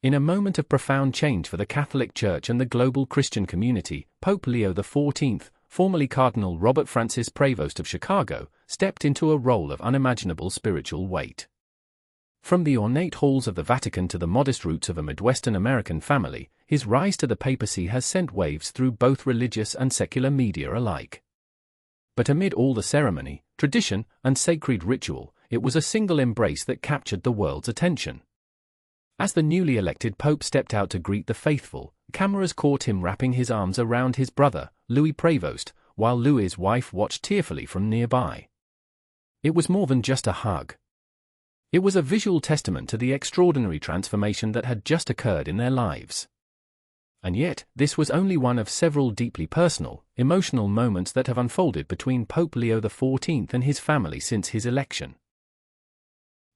In a moment of profound change for the Catholic Church and the global Christian community, Pope Leo XIV, formerly Cardinal Robert Francis Prevost of Chicago, stepped into a role of unimaginable spiritual weight. From the ornate halls of the Vatican to the modest roots of a Midwestern American family, his rise to the papacy has sent waves through both religious and secular media alike. But amid all the ceremony, tradition, and sacred ritual, it was a single embrace that captured the world's attention. As the newly elected pope stepped out to greet the faithful, cameras caught him wrapping his arms around his brother, Louis Prevost, while Louis's wife watched tearfully from nearby. It was more than just a hug. It was a visual testament to the extraordinary transformation that had just occurred in their lives. And yet, this was only one of several deeply personal, emotional moments that have unfolded between Pope Leo XIV and his family since his election.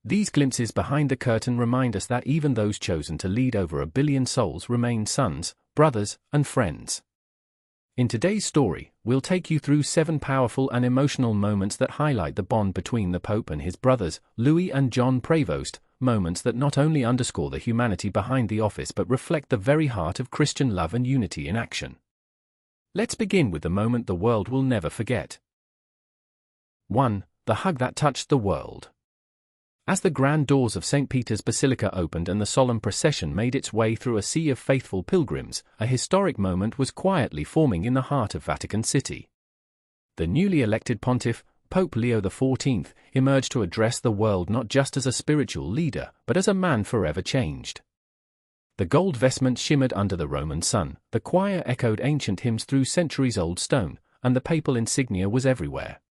These glimpses behind the curtain remind us that even those chosen to lead over 1 billion souls remain sons, brothers, and friends. In today's story, we'll take you through 7 powerful and emotional moments that highlight the bond between the Pope and his brothers, Louis and John Prevost, moments that not only underscore the humanity behind the office but reflect the very heart of Christian love and unity in action. Let's begin with the moment the world will never forget. 1. The hug that touched the world. As the grand doors of St. Peter's Basilica opened and the solemn procession made its way through a sea of faithful pilgrims, a historic moment was quietly forming in the heart of Vatican City. The newly elected pontiff, Pope Leo XIV, emerged to address the world not just as a spiritual leader, but as a man forever changed. The gold vestment shimmered under the Roman sun, the choir echoed ancient hymns through centuries-old stone, and the papal insignia was everywhere.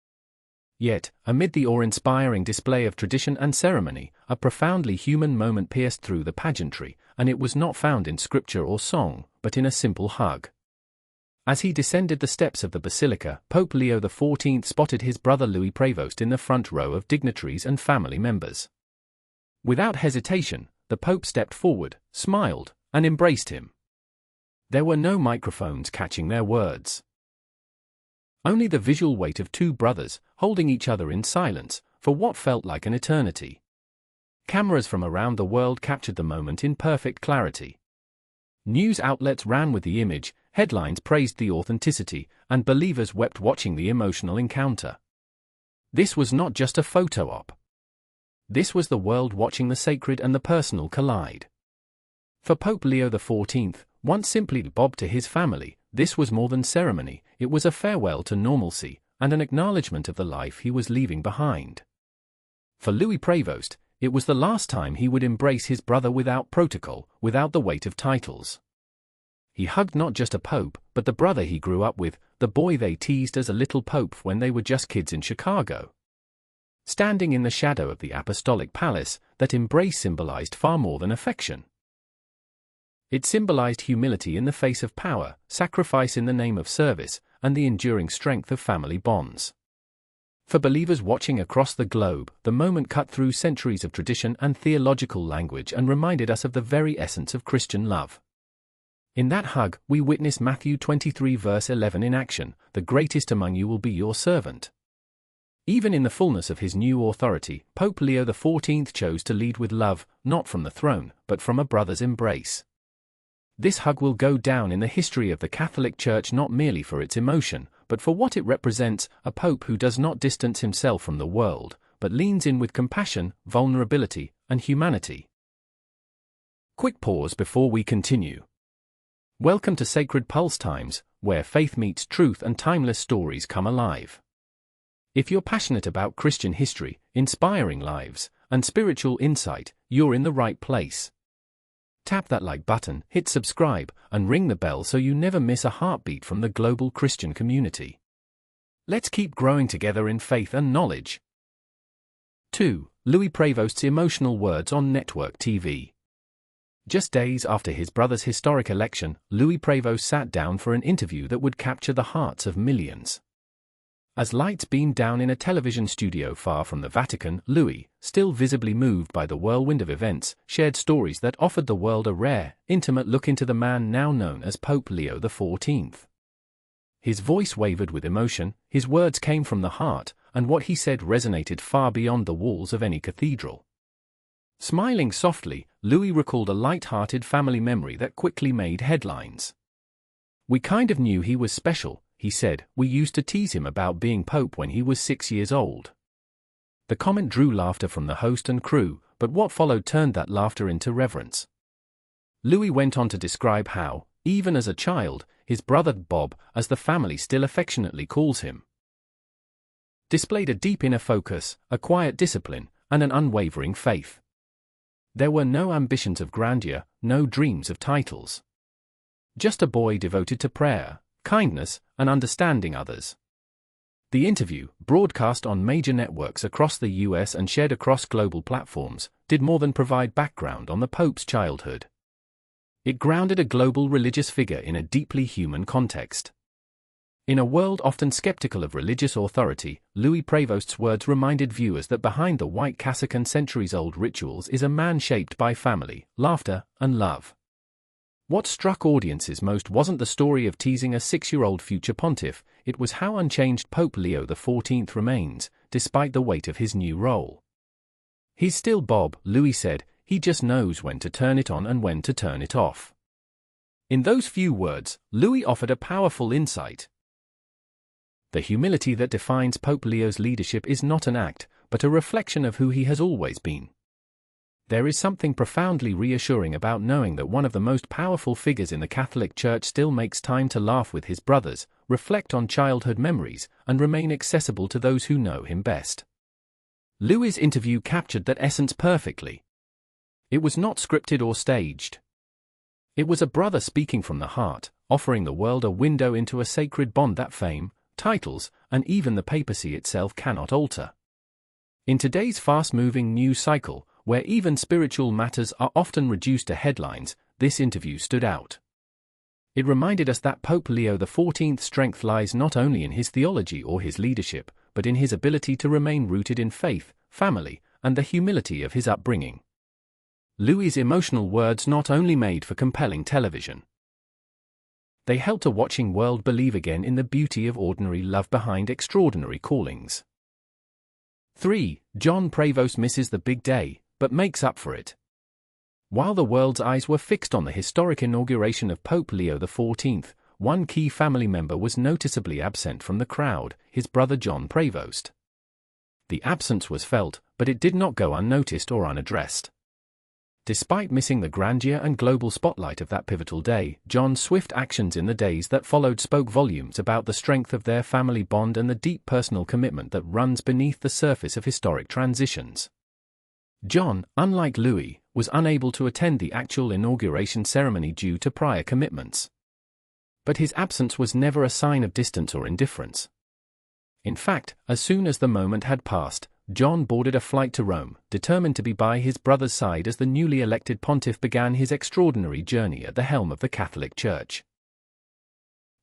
Yet, amid the awe-inspiring display of tradition and ceremony, a profoundly human moment pierced through the pageantry, and it was not found in scripture or song, but in a simple hug. As he descended the steps of the basilica, Pope Leo XIV spotted his brother Louis Prevost in the front row of dignitaries and family members. Without hesitation, the Pope stepped forward, smiled, and embraced him. There were no microphones catching their words. Only the visual weight of 2 brothers, holding each other in silence, for what felt like an eternity. Cameras from around the world captured the moment in perfect clarity. News outlets ran with the image, headlines praised the authenticity, and believers wept watching the emotional encounter. This was not just a photo op. This was the world watching the sacred and the personal collide. For Pope Leo XIV, once simply bob to his family, this was more than ceremony, it was a farewell to normalcy, and an acknowledgement of the life he was leaving behind. For Louis Prevost, it was the last time he would embrace his brother without protocol, without the weight of titles. He hugged not just a pope, but the brother he grew up with, the boy they teased as a little pope when they were just kids in Chicago. Standing in the shadow of the apostolic palace, that embrace symbolized far more than affection. It symbolized humility in the face of power, sacrifice in the name of service, and the enduring strength of family bonds. For believers watching across the globe, the moment cut through centuries of tradition and theological language and reminded us of the very essence of Christian love. In that hug, we witness Matthew 23 verse 11 in action, "The greatest among you will be your servant." Even in the fullness of his new authority, Pope Leo XIV chose to lead with love, not from the throne, but from a brother's embrace. This hug will go down in the history of the Catholic Church not merely for its emotion, but for what it represents, a pope who does not distance himself from the world, but leans in with compassion, vulnerability, and humanity. Quick pause before we continue. Welcome to Sacred Pulse Times, where faith meets truth and timeless stories come alive. If you're passionate about Christian history, inspiring lives, and spiritual insight, you're in the right place. Tap that like button, hit subscribe, and ring the bell so you never miss a heartbeat from the global Christian community. Let's keep growing together in faith and knowledge. 2. Louis Prevost's emotional words on network TV. Just days after his brother's historic election, Louis Prevost sat down for an interview that would capture the hearts of millions. As lights beamed down in a television studio far from the Vatican, Louis, still visibly moved by the whirlwind of events, shared stories that offered the world a rare, intimate look into the man now known as Pope Leo XIV. His voice wavered with emotion, his words came from the heart, and what he said resonated far beyond the walls of any cathedral. Smiling softly, Louis recalled a light-hearted family memory that quickly made headlines. "We kind of knew he was special," he said. "We used to tease him about being Pope when he was 6 years old." The comment drew laughter from the host and crew, but what followed turned that laughter into reverence. Louis went on to describe how, even as a child, his brother Bob, as the family still affectionately calls him, displayed a deep inner focus, a quiet discipline, and an unwavering faith. There were no ambitions of grandeur, no dreams of titles. Just a boy devoted to prayer, kindness, and understanding others. The interview, broadcast on major networks across the US and shared across global platforms, did more than provide background on the Pope's childhood. It grounded a global religious figure in a deeply human context. In a world often skeptical of religious authority, Louis Prevost's words reminded viewers that behind the white cassock and centuries-old rituals is a man shaped by family, laughter, and love. What struck audiences most wasn't the story of teasing a 6-year-old future pontiff, it was how unchanged Pope Leo XIV remains, despite the weight of his new role. "He's still Bob," Louis said, "he just knows when to turn it on and when to turn it off." In those few words, Louis offered a powerful insight. The humility that defines Pope Leo's leadership is not an act, but a reflection of who he has always been. There is something profoundly reassuring about knowing that one of the most powerful figures in the Catholic Church still makes time to laugh with his brothers, reflect on childhood memories, and remain accessible to those who know him best. Louis' interview captured that essence perfectly. It was not scripted or staged. It was a brother speaking from the heart, offering the world a window into a sacred bond that fame, titles, and even the papacy itself cannot alter. In today's fast-moving news cycle, where even spiritual matters are often reduced to headlines, this interview stood out. It reminded us that Pope Leo XIV's strength lies not only in his theology or his leadership, but in his ability to remain rooted in faith, family, and the humility of his upbringing. Louis' emotional words not only made for compelling television. They helped a watching world believe again in the beauty of ordinary love behind extraordinary callings. 3. John Prevost misses the big day, but makes up for it. While the world's eyes were fixed on the historic inauguration of Pope Leo XIV, one key family member was noticeably absent from the crowd, his brother John Prevost. The absence was felt, but it did not go unnoticed or unaddressed. Despite missing the grandeur and global spotlight of that pivotal day, John's swift actions in the days that followed spoke volumes about the strength of their family bond and the deep personal commitment that runs beneath the surface of historic transitions. John, unlike Louis, was unable to attend the actual inauguration ceremony due to prior commitments. But his absence was never a sign of distance or indifference. In fact, as soon as the moment had passed, John boarded a flight to Rome, determined to be by his brother's side as the newly elected pontiff began his extraordinary journey at the helm of the Catholic Church.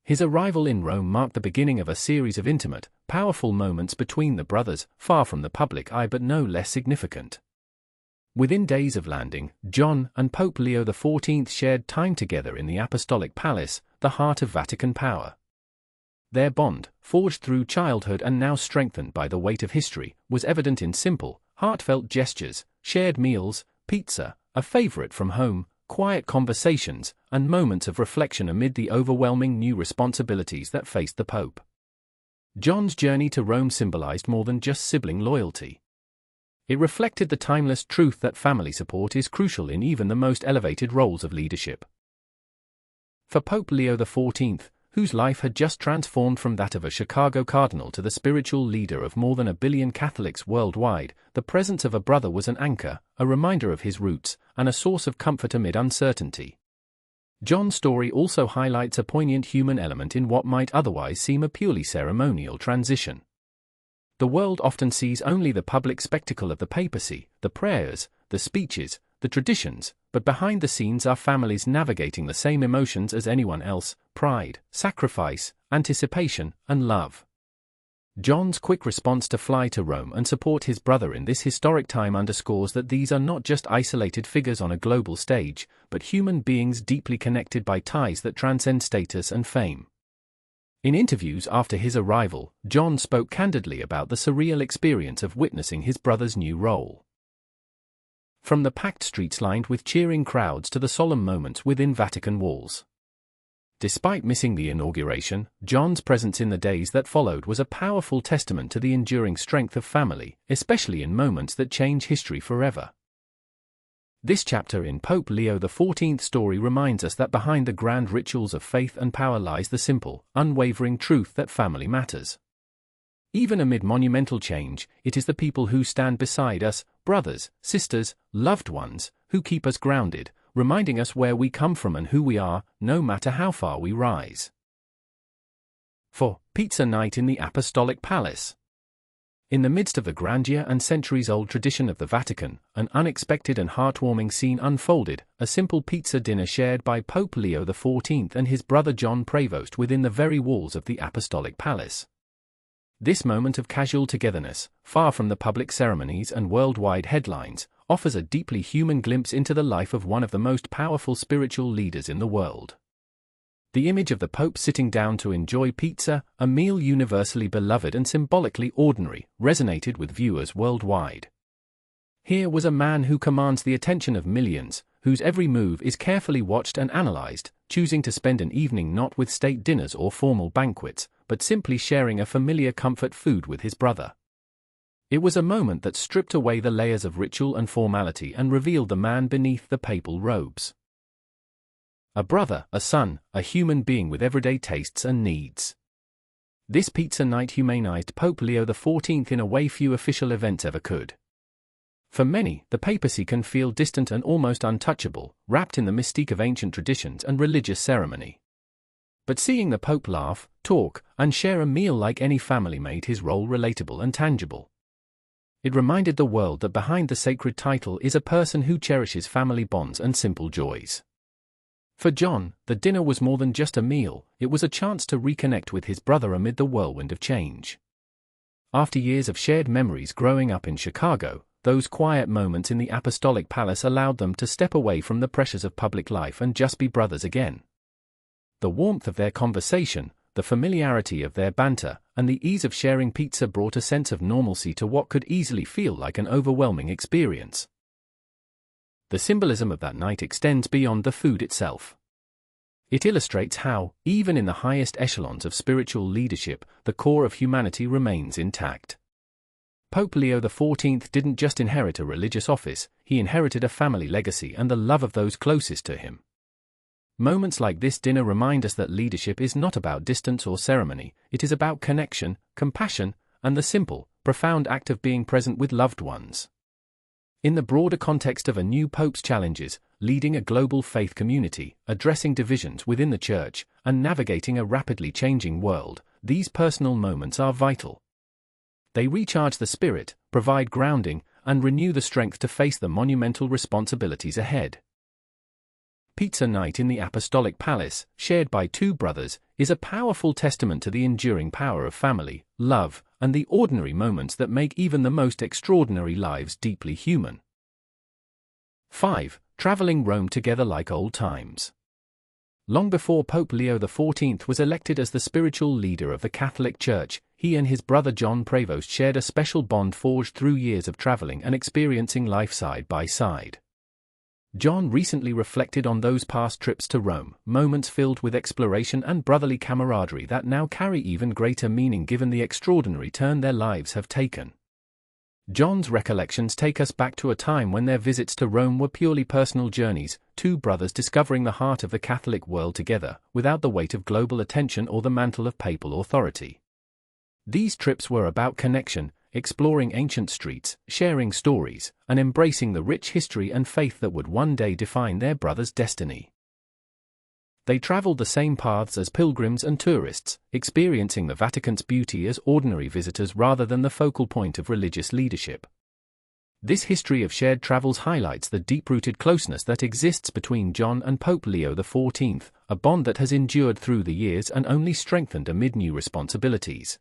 His arrival in Rome marked the beginning of a series of intimate, powerful moments between the brothers, far from the public eye but no less significant. Within days of landing, John and Pope Leo XIV shared time together in the Apostolic Palace, the heart of Vatican power. Their bond, forged through childhood and now strengthened by the weight of history, was evident in simple, heartfelt gestures, shared meals, pizza, a favorite from home, quiet conversations, and moments of reflection amid the overwhelming new responsibilities that faced the Pope. John's journey to Rome symbolized more than just sibling loyalty. It reflected the timeless truth that family support is crucial in even the most elevated roles of leadership. For Pope Leo XIV, whose life had just transformed from that of a Chicago cardinal to the spiritual leader of more than 1 billion Catholics worldwide, the presence of a brother was an anchor, a reminder of his roots, and a source of comfort amid uncertainty. John's story also highlights a poignant human element in what might otherwise seem a purely ceremonial transition. The world often sees only the public spectacle of the papacy, the prayers, the speeches, the traditions, but behind the scenes are families navigating the same emotions as anyone else: pride, sacrifice, anticipation, and love. John's quick response to fly to Rome and support his brother in this historic time underscores that these are not just isolated figures on a global stage, but human beings deeply connected by ties that transcend status and fame. In interviews after his arrival, John spoke candidly about the surreal experience of witnessing his brother's new role. From the packed streets lined with cheering crowds to the solemn moments within Vatican walls. Despite missing the inauguration, John's presence in the days that followed was a powerful testament to the enduring strength of family, especially in moments that change history forever. This chapter in Pope Leo XIV's story reminds us that behind the grand rituals of faith and power lies the simple, unwavering truth that family matters. Even amid monumental change, it is the people who stand beside us, brothers, sisters, loved ones, who keep us grounded, reminding us where we come from and who we are, no matter how far we rise. 4. Pizza Night in the Apostolic Palace. In the midst of the grandeur and centuries-old tradition of the Vatican, an unexpected and heartwarming scene unfolded, a simple pizza dinner shared by Pope Leo XIV and his brother John Prevost within the very walls of the Apostolic Palace. This moment of casual togetherness, far from the public ceremonies and worldwide headlines, offers a deeply human glimpse into the life of one of the most powerful spiritual leaders in the world. The image of the Pope sitting down to enjoy pizza, a meal universally beloved and symbolically ordinary, resonated with viewers worldwide. Here was a man who commands the attention of millions, whose every move is carefully watched and analyzed, choosing to spend an evening not with state dinners or formal banquets, but simply sharing a familiar comfort food with his brother. It was a moment that stripped away the layers of ritual and formality and revealed the man beneath the papal robes. A brother, a son, a human being with everyday tastes and needs. This pizza night humanized Pope Leo XIV in a way few official events ever could. For many, the papacy can feel distant and almost untouchable, wrapped in the mystique of ancient traditions and religious ceremony. But seeing the Pope laugh, talk, and share a meal like any family made his role relatable and tangible. It reminded the world that behind the sacred title is a person who cherishes family bonds and simple joys. For John, the dinner was more than just a meal, it was a chance to reconnect with his brother amid the whirlwind of change. After years of shared memories growing up in Chicago, those quiet moments in the Apostolic Palace allowed them to step away from the pressures of public life and just be brothers again. The warmth of their conversation, the familiarity of their banter, and the ease of sharing pizza brought a sense of normalcy to what could easily feel like an overwhelming experience. The symbolism of that night extends beyond the food itself. It illustrates how, even in the highest echelons of spiritual leadership, the core of humanity remains intact. Pope Leo XIV didn't just inherit a religious office, he inherited a family legacy and the love of those closest to him. Moments like this dinner remind us that leadership is not about distance or ceremony, it is about connection, compassion, and the simple, profound act of being present with loved ones. In the broader context of a new pope's challenges, leading a global faith community, addressing divisions within the church, and navigating a rapidly changing world, these personal moments are vital. They recharge the spirit, provide grounding, and renew the strength to face the monumental responsibilities ahead. Pizza Night in the Apostolic Palace, shared by two brothers, is a powerful testament to the enduring power of family, love, and the ordinary moments that make even the most extraordinary lives deeply human. 5. Traveling Rome together like old times. Long before Pope Leo XIV was elected as the spiritual leader of the Catholic Church, he and his brother John Prevost shared a special bond forged through years of traveling and experiencing life side by side. John recently reflected on those past trips to Rome, moments filled with exploration and brotherly camaraderie that now carry even greater meaning given the extraordinary turn their lives have taken. John's recollections take us back to a time when their visits to Rome were purely personal journeys, two brothers discovering the heart of the Catholic world together, without the weight of global attention or the mantle of papal authority. These trips were about connection, exploring ancient streets, sharing stories, and embracing the rich history and faith that would one day define their brother's destiny. They traveled the same paths as pilgrims and tourists, experiencing the Vatican's beauty as ordinary visitors rather than the focal point of religious leadership. This history of shared travels highlights the deep-rooted closeness that exists between John and Pope Leo XIV, a bond that has endured through the years and only strengthened amid new responsibilities.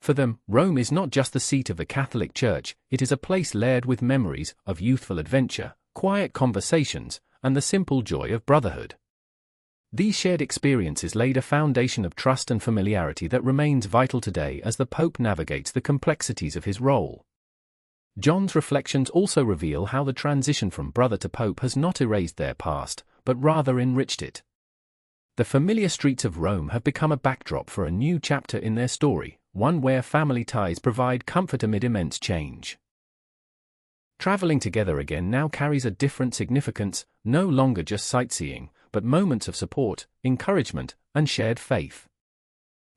For them, Rome is not just the seat of the Catholic Church, it is a place layered with memories of youthful adventure, quiet conversations, and the simple joy of brotherhood. These shared experiences laid a foundation of trust and familiarity that remains vital today as the Pope navigates the complexities of his role. John's reflections also reveal how the transition from brother to pope has not erased their past, but rather enriched it. The familiar streets of Rome have become a backdrop for a new chapter in their story, one where family ties provide comfort amid immense change. Traveling together again now carries a different significance, no longer just sightseeing, but moments of support, encouragement, and shared faith.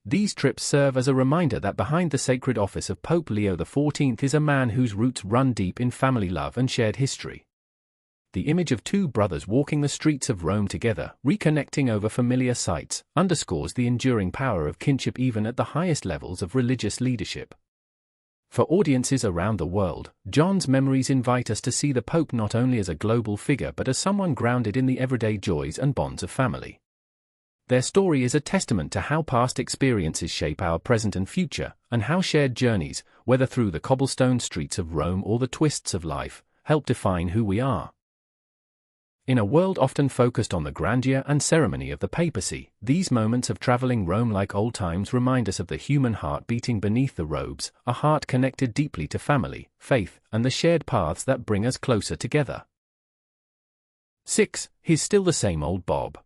These trips serve as a reminder that behind the sacred office of Pope Leo XIV is a man whose roots run deep in family love and shared history. The image of two brothers walking the streets of Rome together, reconnecting over familiar sights, underscores the enduring power of kinship even at the highest levels of religious leadership. For audiences around the world, John's memories invite us to see the Pope not only as a global figure but as someone grounded in the everyday joys and bonds of family. Their story is a testament to how past experiences shape our present and future, and how shared journeys, whether through the cobblestone streets of Rome or the twists of life, help define who we are. In a world often focused on the grandeur and ceremony of the papacy, these moments of traveling Rome like old times remind us of the human heart beating beneath the robes, a heart connected deeply to family, faith, and the shared paths that bring us closer together. 6. He's still the same old Bob.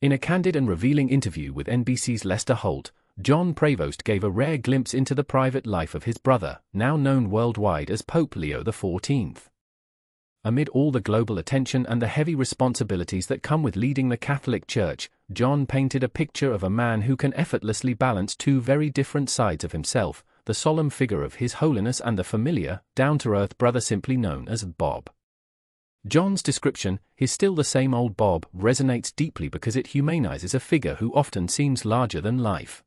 In a candid and revealing interview with NBC's Lester Holt, John Prevost gave a rare glimpse into the private life of his brother, now known worldwide as Pope Leo XIV. Amid all the global attention and the heavy responsibilities that come with leading the Catholic Church, John painted a picture of a man who can effortlessly balance two very different sides of himself, the solemn figure of His Holiness and the familiar, down-to-earth brother simply known as Bob. John's description, "He's still the same old Bob," resonates deeply because it humanizes a figure who often seems larger than life.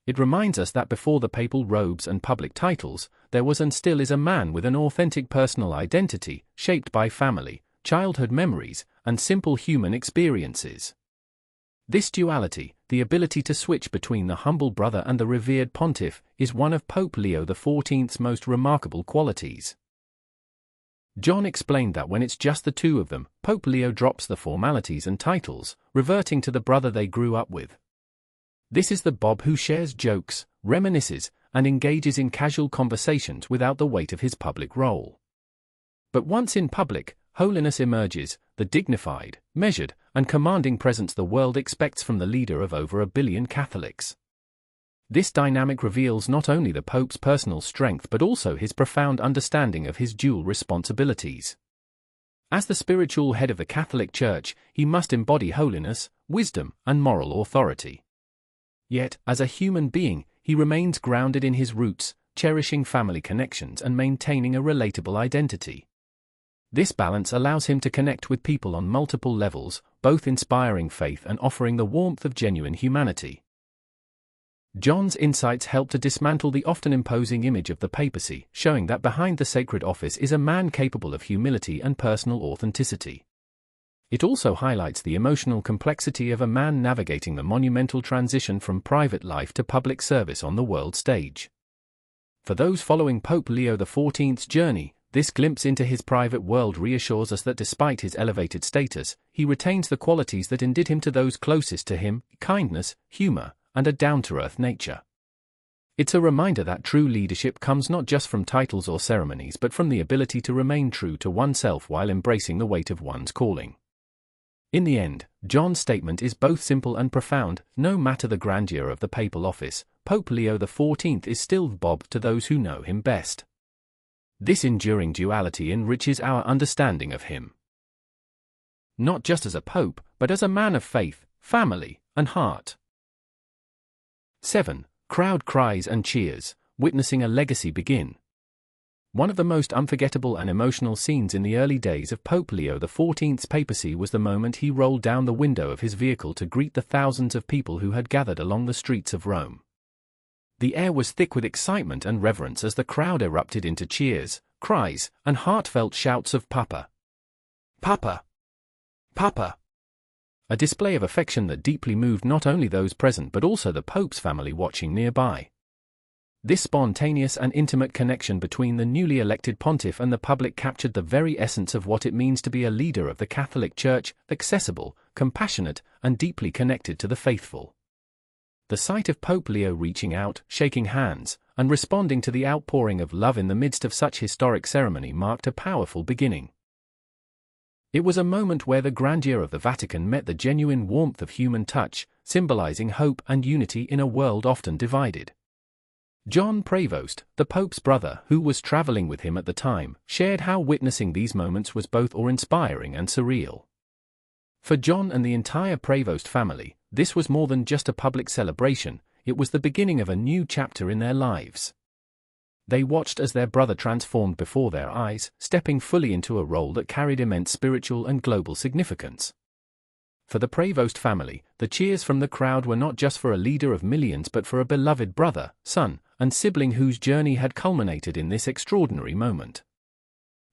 It reminds us that before the papal robes and public titles, there was and still is a man with an authentic personal identity, shaped by family, childhood memories, and simple human experiences. This duality, the ability to switch between the humble brother and the revered pontiff, is one of Pope Leo XIV's most remarkable qualities. John explained that when it's just the two of them, Pope Leo drops the formalities and titles, reverting to the brother they grew up with. This is the Bob who shares jokes, reminisces, and engages in casual conversations without the weight of his public role. But once in public, holiness emerges, the dignified, measured, and commanding presence the world expects from the leader of over 1 billion Catholics. This dynamic reveals not only the Pope's personal strength but also his profound understanding of his dual responsibilities. As the spiritual head of the Catholic Church, he must embody holiness, wisdom, and moral authority. Yet, as a human being, he remains grounded in his roots, cherishing family connections and maintaining a relatable identity. This balance allows him to connect with people on multiple levels, both inspiring faith and offering the warmth of genuine humanity. John's insights help to dismantle the often imposing image of the papacy, showing that behind the sacred office is a man capable of humility and personal authenticity. It also highlights the emotional complexity of a man navigating the monumental transition from private life to public service on the world stage. For those following Pope Leo XIV's journey, this glimpse into his private world reassures us that despite his elevated status, he retains the qualities that endeared him to those closest to him: kindness, humor, and a down-to-earth nature. It's a reminder that true leadership comes not just from titles or ceremonies but from the ability to remain true to oneself while embracing the weight of one's calling. In the end, John's statement is both simple and profound. No matter the grandeur of the papal office, Pope Leo XIV is still Bob to those who know him best. This enduring duality enriches our understanding of him. Not just as a pope, but as a man of faith, family, and heart. 7. Crowd cries and cheers, witnessing a legacy begin. One of the most unforgettable and emotional scenes in the early days of Pope Leo XIV's papacy was the moment he rolled down the window of his vehicle to greet the thousands of people who had gathered along the streets of Rome. The air was thick with excitement and reverence as the crowd erupted into cheers, cries, and heartfelt shouts of "Papa! Papa! Papa!" A display of affection that deeply moved not only those present but also the Pope's family watching nearby. This spontaneous and intimate connection between the newly elected pontiff and the public captured the very essence of what it means to be a leader of the Catholic Church: accessible, compassionate, and deeply connected to the faithful. The sight of Pope Leo reaching out, shaking hands, and responding to the outpouring of love in the midst of such historic ceremony marked a powerful beginning. It was a moment where the grandeur of the Vatican met the genuine warmth of human touch, symbolizing hope and unity in a world often divided. John Prevost, the Pope's brother who was traveling with him at the time, shared how witnessing these moments was both awe-inspiring and surreal. For John and the entire Prevost family, this was more than just a public celebration, it was the beginning of a new chapter in their lives. They watched as their brother transformed before their eyes, stepping fully into a role that carried immense spiritual and global significance. For the Prevost family, the cheers from the crowd were not just for a leader of millions but for a beloved brother, son, and sibling whose journey had culminated in this extraordinary moment.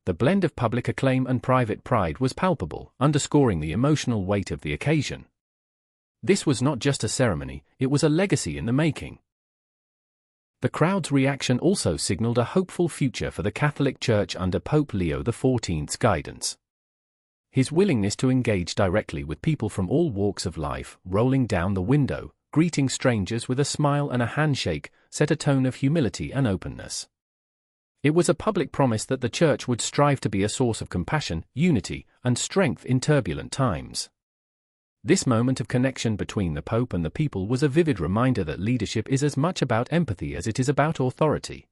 The blend of public acclaim and private pride was palpable, underscoring the emotional weight of the occasion. This was not just a ceremony, it was a legacy in the making. The crowd's reaction also signaled a hopeful future for the Catholic Church under Pope Leo XIV's guidance. His willingness to engage directly with people from all walks of life, rolling down the window, greeting strangers with a smile and a handshake, set a tone of humility and openness. It was a public promise that the Church would strive to be a source of compassion, unity, and strength in turbulent times. This moment of connection between the Pope and the people was a vivid reminder that leadership is as much about empathy as it is about authority.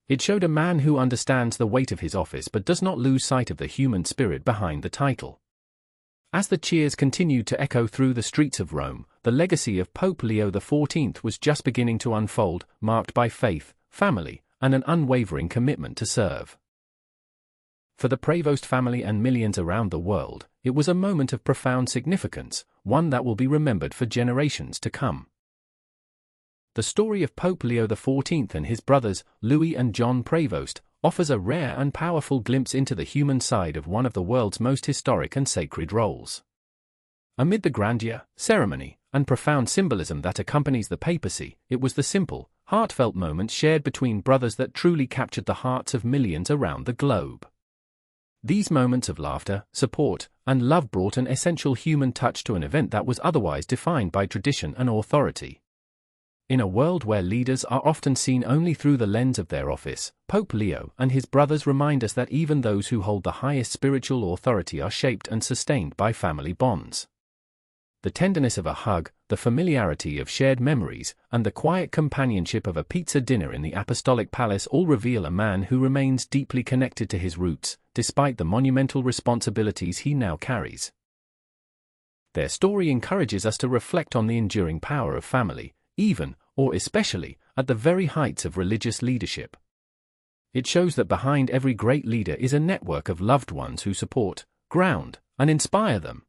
It showed a man who understands the weight of his office but does not lose sight of the human spirit behind the title. As the cheers continued to echo through the streets of Rome, the legacy of Pope Leo XIV was just beginning to unfold, marked by faith, family, and an unwavering commitment to serve. For the Prevost family and millions around the world, it was a moment of profound significance, one that will be remembered for generations to come. The story of Pope Leo XIV and his brothers, Louis and John Prevost, offers a rare and powerful glimpse into the human side of one of the world's most historic and sacred roles. Amid the grandeur, ceremony, and profound symbolism that accompanies the papacy, it was the simple, heartfelt moments shared between brothers that truly captured the hearts of millions around the globe. These moments of laughter, support, and love brought an essential human touch to an event that was otherwise defined by tradition and authority. In a world where leaders are often seen only through the lens of their office, Pope Leo and his brothers remind us that even those who hold the highest spiritual authority are shaped and sustained by family bonds. The tenderness of a hug, the familiarity of shared memories, and the quiet companionship of a pizza dinner in the Apostolic Palace all reveal a man who remains deeply connected to his roots, despite the monumental responsibilities he now carries. Their story encourages us to reflect on the enduring power of family, even, or especially, at the very heights of religious leadership. It shows that behind every great leader is a network of loved ones who support, ground, and inspire them.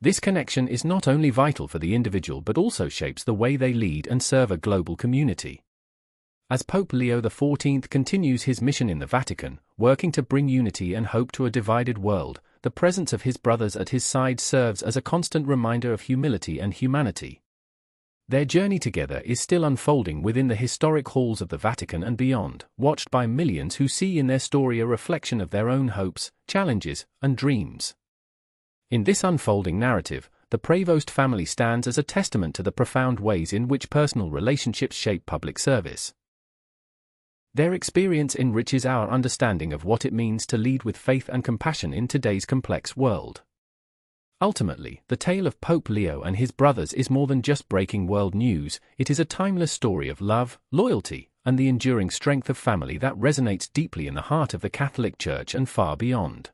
This connection is not only vital for the individual but also shapes the way they lead and serve a global community. As Pope Leo XIV continues his mission in the Vatican, working to bring unity and hope to a divided world, the presence of his brothers at his side serves as a constant reminder of humility and humanity. Their journey together is still unfolding within the historic halls of the Vatican and beyond, watched by millions who see in their story a reflection of their own hopes, challenges, and dreams. In this unfolding narrative, the Prevost family stands as a testament to the profound ways in which personal relationships shape public service. Their experience enriches our understanding of what it means to lead with faith and compassion in today's complex world. Ultimately, the tale of Pope Leo and his brothers is more than just breaking world news, it is a timeless story of love, loyalty, and the enduring strength of family that resonates deeply in the heart of the Catholic Church and far beyond.